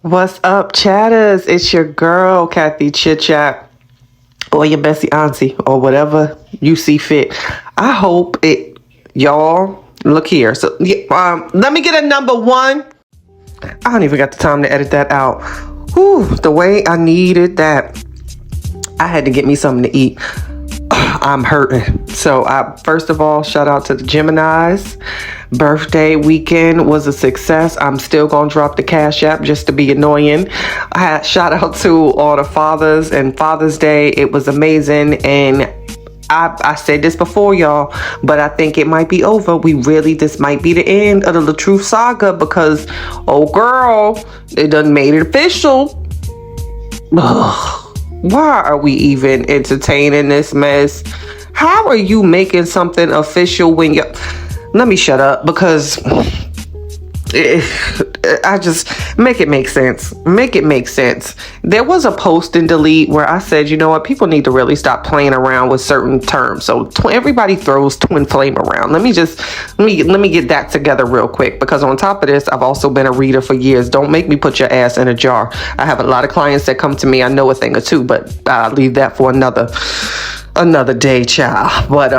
What's up, chatters? It's your girl, Kathy Chit Chat, or your bestie auntie, or whatever you see fit. I hope it, y'all, look here. So, let me get a number one. I don't even got the time to edit that out. Whew, the way I needed that. I had to get me something to eat. I'm hurting. So first of all, shout out to the Geminis. Birthday weekend was a success. I'm still gonna drop the Cash App just to be annoying. Shout out to all the fathers and Father's Day. It was amazing. And I said this before, y'all, but I think it might be over. This might be the end of the Latruth saga because, oh girl, it done made it official. Ugh. Why are we even entertaining this mess? How are you making something official when you... Let me shut up because I just make it make sense. Make it make sense. There was a post and delete where I said, you know what, people need to really stop playing around with certain terms. So everybody throws twin flame around. Let me get that together real quick, because on top of this, I've also been a reader for years. Don't make me put your ass in a jar. I have a lot of clients that come to me. I know a thing or two, but I'll leave that for another day, child. But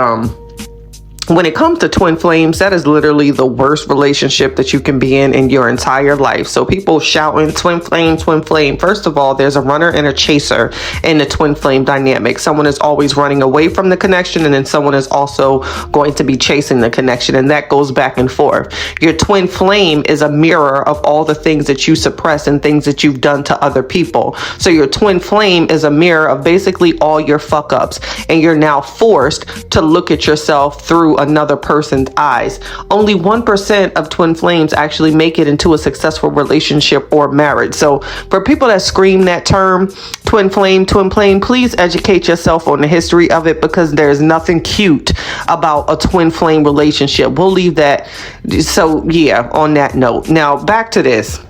when it comes to twin flames, that is literally the worst relationship that you can be in your entire life. So people shouting twin flame, twin flame. First of all, there's a runner and a chaser in the twin flame dynamic. Someone is always running away from the connection, and then someone is also going to be chasing the connection, and that goes back and forth. Your twin flame is a mirror of all the things that you suppress and things that you've done to other people. So your twin flame is a mirror of basically all your fuck ups, and you're now forced to look at yourself through another person's eyes. Only 1% of twin flames actually make it into a successful relationship or marriage. So for people that scream that term, twin flame, please educate yourself on the history of it, because there's nothing cute about a twin flame relationship. We'll leave that. So yeah, on that note, now back to this.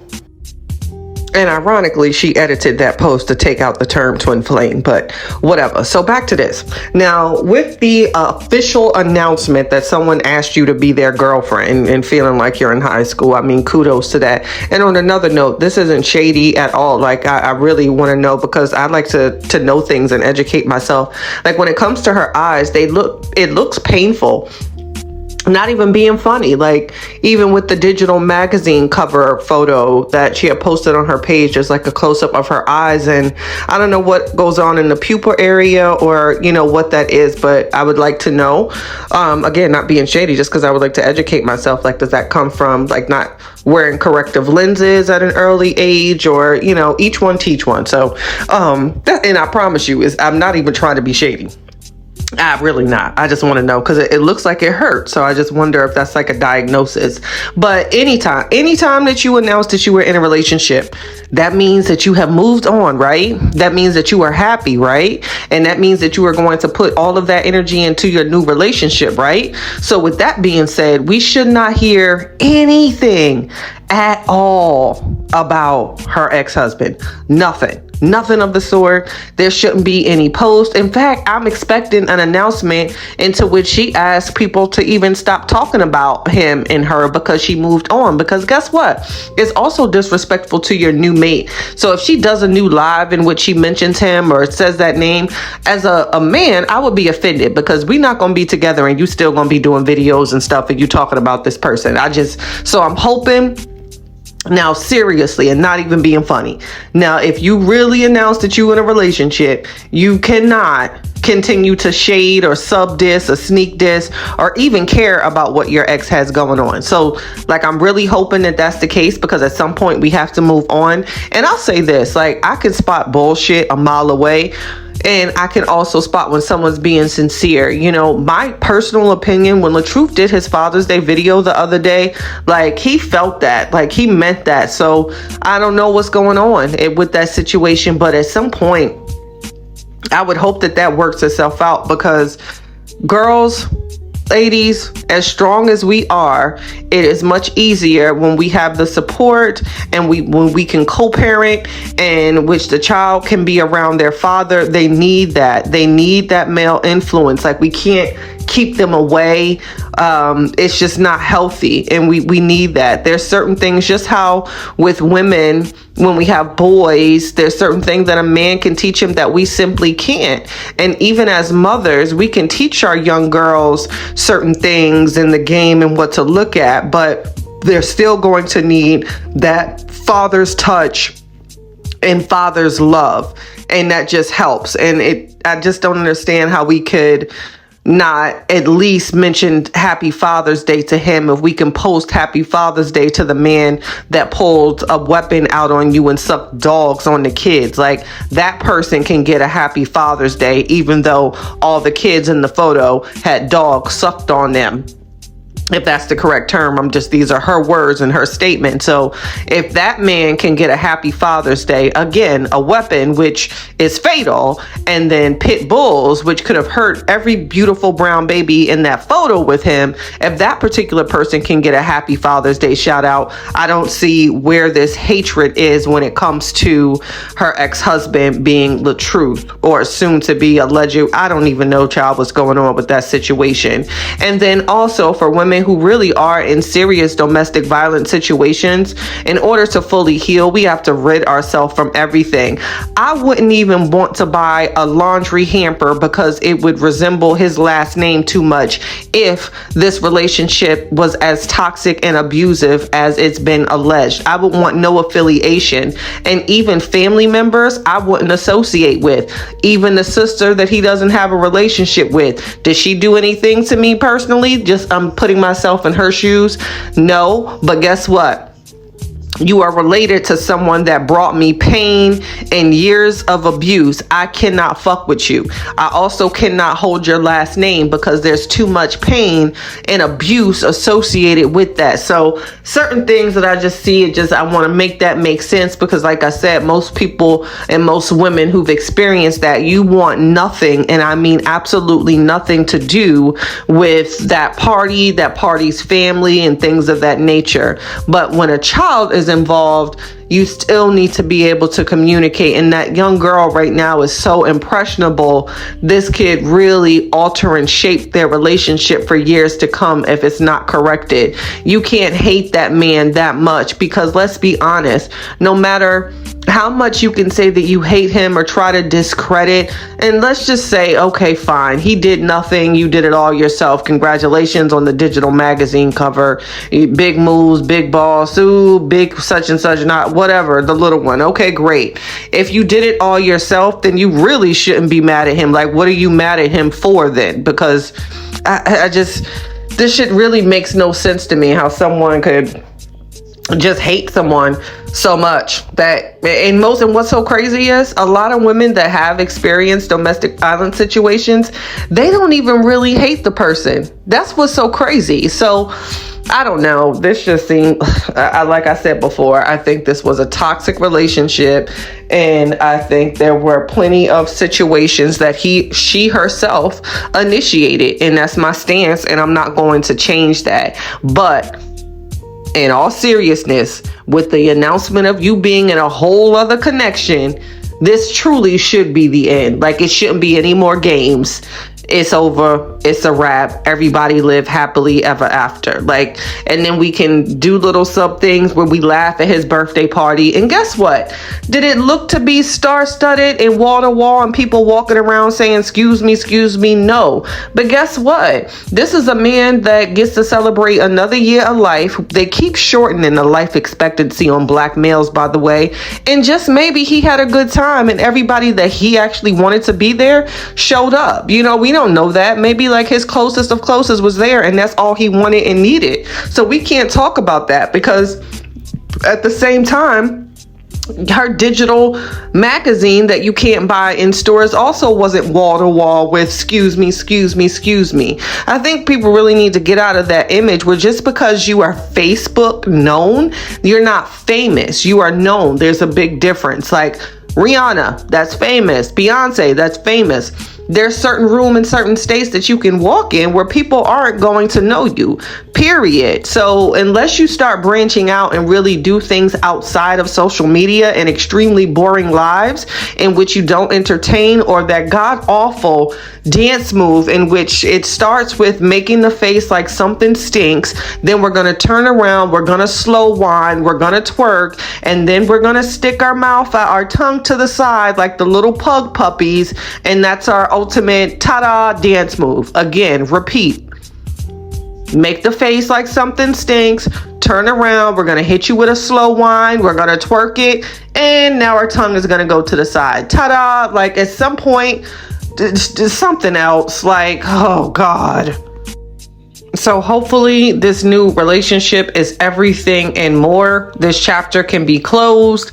And ironically, she edited that post to take out the term twin flame, but whatever. So back to this. Now, with the official announcement that someone asked you to be their girlfriend and feeling like you're in high school, I mean, kudos to that. And on another note, this isn't shady at all. Like, I really want to know, because I like to know things and educate myself. Like, when it comes to her eyes, it looks painful. Not even being funny. Like, even with the digital magazine cover photo that she had posted on her page, there's like a close-up of her eyes, and I don't know what goes on in the pupil area, or what that is, but I would like to know. Again, not being shady, just because I would like to educate myself. Like, does that come from like not wearing corrective lenses at an early age, or each one teach one? So and I promise you, I'm not even trying to be shady. Really not. I just want to know, because it looks like it hurt. So I just wonder if that's like a diagnosis. But anytime that you announce that you were in a relationship, that means that you have moved on, right? That means that you are happy, right? And that means that you are going to put all of that energy into your new relationship, right? So with that being said, we should not hear anything at all about her ex-husband. Nothing of the sort. There shouldn't be any post. In fact, I'm expecting an announcement into which she asks people to even stop talking about him and her because she moved on. Because guess what? It's also disrespectful to your new mate. So if she does a new live in which she mentions him or says that name, as a man, I would be offended, because we're not going to be together and you still going to be doing videos and stuff and you talking about this person. So I'm hoping. Now, seriously, and not even being funny. Now, if you really announce that you're in a relationship, you cannot continue to shade or sub diss or sneak diss or even care about what your ex has going on. So, like, I'm really hoping that that's the case, because at some point we have to move on. And I'll say this, like, I can spot bullshit a mile away. And I can also spot when someone's being sincere. My personal opinion, when Latruth did his Father's Day video the other day, like, he felt that, like, he meant that. So I don't know what's going on with that situation, but at some point I would hope that works itself out, because girls, ladies, as strong as we are, it is much easier when we have the support and when we can co-parent, and which the child can be around their father. They need that male influence. Like, we can't keep them away. It's just not healthy, and we need that. There's certain things, just how with women, when we have boys, there's certain things that a man can teach him that we simply can't. And even as mothers, we can teach our young girls certain things in the game and what to look at, but they're still going to need that father's touch and father's love, and that just helps. And I just don't understand how we could not at least mention Happy Father's Day to him if we can post Happy Father's Day to the man that pulled a weapon out on you and sucked dogs on the kids. Like, that person can get a Happy Father's Day, even though all the kids in the photo had dogs sucked on them. If that's the correct term, these are her words and her statement. So if that man can get a Happy Father's Day, again, a weapon which is fatal, and then pit bulls, which could have hurt every beautiful brown baby in that photo with him, if that particular person can get a Happy Father's Day shout out, I don't see where this hatred is when it comes to her ex-husband being Latruth, or soon to be alleged. I don't even know, child, what's going on with that situation. And then also for women who really are in serious domestic violence situations, in order to fully heal, we have to rid ourselves from everything. I wouldn't even want to buy a laundry hamper because it would resemble his last name too much if this relationship was as toxic and abusive as it's been alleged. I would want no affiliation, and even family members I wouldn't associate with. Even the sister that he doesn't have a relationship with, did she do anything to me personally? Just I'm putting myself in her shoes. No, but guess what? You are related to someone that brought me pain and years of abuse. I cannot fuck with you. I also cannot hold your last name because there's too much pain and abuse associated with that. So certain things that I just see, I want to make that make sense, because like I said, most people and most women who've experienced that, you want nothing, and I mean absolutely nothing, to do with that party's family and things of that nature. But when a child is involved, you still need to be able to communicate. And that young girl right now is so impressionable. This kid really alter and shape their relationship for years to come if it's not corrected. You can't hate that man that much, because let's be honest, no matter how much you can say that you hate him or try to discredit, and let's just say, okay, fine, he did nothing, you did it all yourself, congratulations on the digital magazine cover, big moves, big boss, ooh, big such and such, not whatever, the little one, okay, great. If you did it all yourself, then you really shouldn't be mad at him. Like, what are you mad at him for then? Because I just, this shit really makes no sense to me, how someone could just hate someone so much. And what's so crazy is a lot of women that have experienced domestic violence situations, they don't even really hate the person. That's what's so crazy. So I don't know. This just seemed, like I said before, I think this was a toxic relationship, and I think there were plenty of situations that she herself initiated, and that's my stance, and I'm not going to change that. But in all seriousness, with the announcement of you being in a whole other connection, this truly should be the end. Like, it shouldn't be any more games. It's over. It's a wrap. Everybody live happily ever after. Like, and then we can do little sub things where we laugh at his birthday party. And guess what? Did it look to be star-studded and wall-to-wall and people walking around saying, excuse me? No. But guess what? This is a man that gets to celebrate another year of life. They keep shortening the life expectancy on black males, by the way. And just maybe he had a good time, and everybody that he actually wanted to be there showed up. You know, we don't know that. Maybe like his closest of closest was there, and that's all he wanted and needed. So we can't talk about that, because at the same time, her digital magazine that you can't buy in stores also wasn't wall to wall with excuse me. I think people really need to get out of that image where just because you are Facebook known, you're not famous. You are known. There's a big difference. Like Rihanna, that's famous. Beyonce, that's famous. there's certain room in certain states that you can walk in where people aren't going to know you, period. So unless you start branching out and really do things outside of social media and extremely boring lives in which you don't entertain, or that god awful dance move in which it starts with making the face like something stinks, then we're going to turn around, we're going to slow wind, we're going to twerk, and then we're going to stick our mouth out, our tongue to the side like the little pug puppies, and that's our ultimate ta-da dance move. Again, repeat. Make the face like something stinks, turn around, we're going to hit you with a slow wind, we're going to twerk it, and now our tongue is going to go to the side. Ta-da! Like at some point, something else, like, oh God. So hopefully this new relationship is everything and more. This chapter can be closed.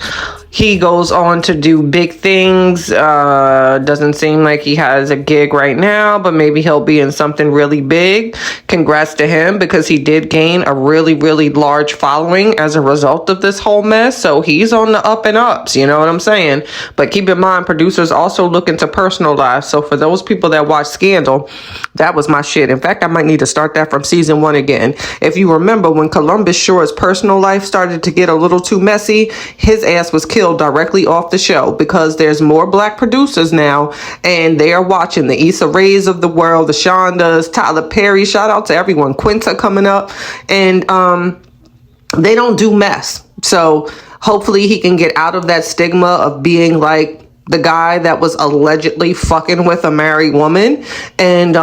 He goes on to do big things. Doesn't seem like he has a gig right now, but maybe he'll be in something really big. Congrats to him, because he did gain a really, really large following as a result of this whole mess. So he's on the up and ups, you know what I'm saying? But keep in mind, producers also look into personal lives. So for those people that watch Scandal, that was my shit. In fact, I might need to start that from season 1 again. If you remember, when Columbus Shore's personal life started to get a little too messy, his ass was killed directly off the show, because there's more black producers now and they are watching. The Issa Raes of the world, the Shondas, Tyler Perry, shout out to everyone, Quinta coming up, and they don't do mess. So hopefully he can get out of that stigma of being like the guy that was allegedly fucking with a married woman, and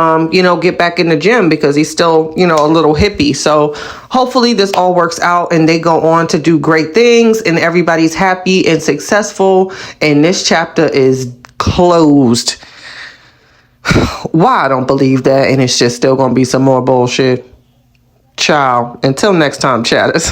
get back in the gym, because he's still a little hippie. So hopefully this all works out and they go on to do great things and everybody's happy and successful, and this chapter is closed. Why I don't believe that, and it's just still gonna be some more bullshit. Ciao, until next time, chatters.